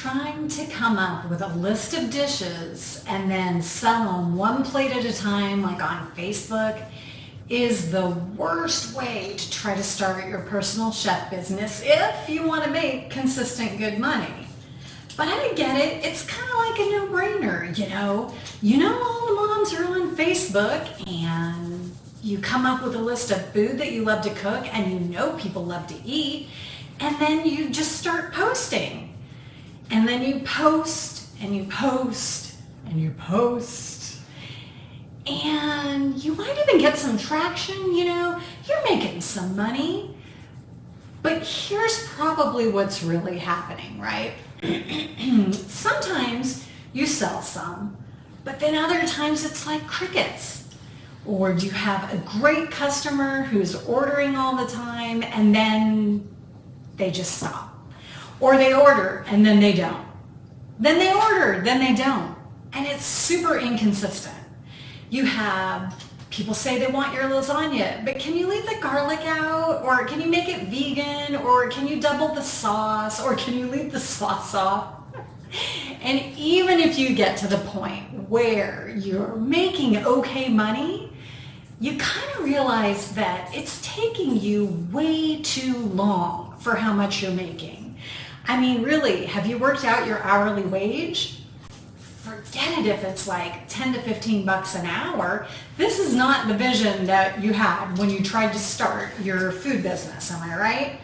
trying to come up with a list of dishes and then sell them one plate at a time, like on Facebook, is the worst way to try to start your personal chef business if you want to make consistent good money. But I get it. It's kind of like a no-brainer, you know. All the moms are on Facebook and you come up with a list of food that you love to cook and you know people love to eat, and then you just start posting. And then you post and you post and you post. And you might even get some traction, you're making some money. But here's probably what's really happening, right? Sometimes you sell some, but then other times it's like crickets. Or you have a great customer who's ordering all the time and then they just stop. Or they order and then they don't. Then they order, then they don't. And it's super inconsistent. You have people say they want your lasagna, but can you leave the garlic out? Or can you make it vegan? Or can you double the sauce? Or can you leave the sauce off? And even if you get to the point where you're making okay money, you kind of realize that it's taking you way too long for how much you're making. I mean, really, have you worked out your hourly wage? Forget it if it's like 10 to 15 bucks an hour. This is not the vision that you had when you tried to start your food business, am I right?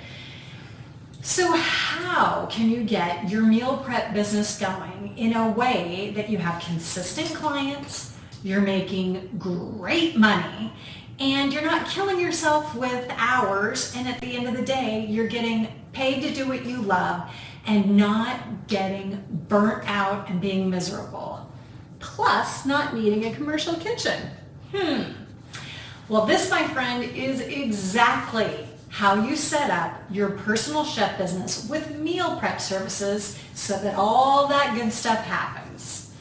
So how can you get your meal prep business going in a way that you have consistent clients, you're making great money, and you're not killing yourself with hours, and at the end of the day, you're getting paid to do what you love and not getting burnt out and being miserable, plus not needing a commercial kitchen? Well, this, my friend, is exactly how you set up your personal chef business with meal prep services so that all that good stuff happens.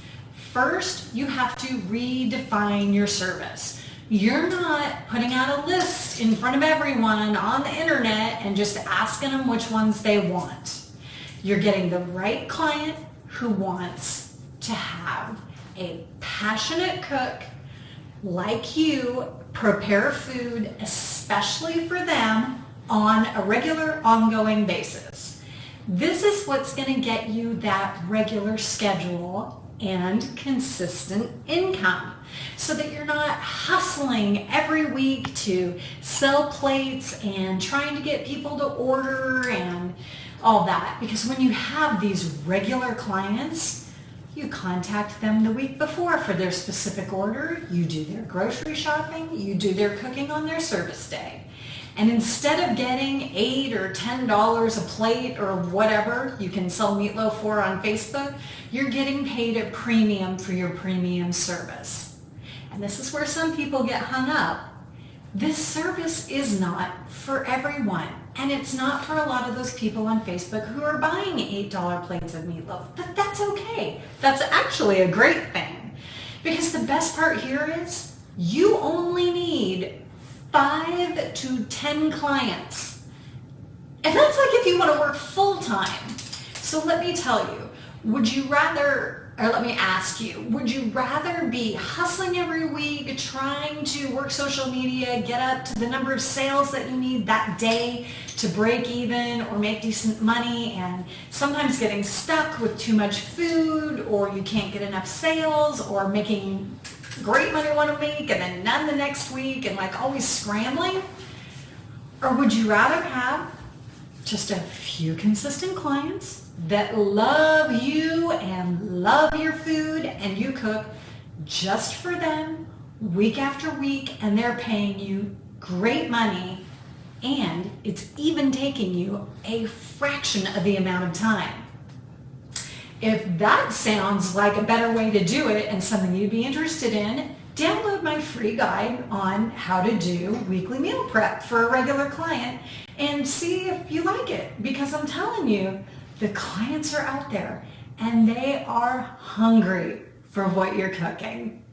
First, you have to redefine your service. You're not putting out a list in front of everyone on the internet and just asking them which ones they want. You're getting the right client who wants to have a passionate cook like you prepare food especially for them on a regular, ongoing basis. This is what's going to get you that regular schedule and consistent income so that you're not hustling every week to sell plates and trying to get people to order and all that. Because when you have these regular clients, you contact them the week before for their specific order, you do their grocery shopping, you do their cooking on their service day. And instead of getting $8 or $10 a plate or whatever you can sell meatloaf for on Facebook, you're getting paid a premium for your premium service. And this is where some people get hung up. This service is not for everyone. And it's not for a lot of those people on Facebook who are buying $8 plates of meatloaf. But that's okay. That's actually a great thing. Because the best part here is you only need 5 to 10 clients. And that's like if you want to work full time. So let me tell you, would you rather be hustling every week, trying to work social media, get up to the number of sales that you need that day to break even or make decent money, and sometimes getting stuck with too much food, or you can't get enough sales, or making great money one week and then none the next week, and like always scrambling? Or would you rather have just a few consistent clients that love you and love your food, and you cook just for them week after week, and they're paying you great money, and it's even taking you a fraction of the amount of time? If that sounds like a better way to do it and something you'd be interested in, download my free guide on how to do weekly meal prep for a regular client and see if you like it. Because I'm telling you, the clients are out there and they are hungry for what you're cooking.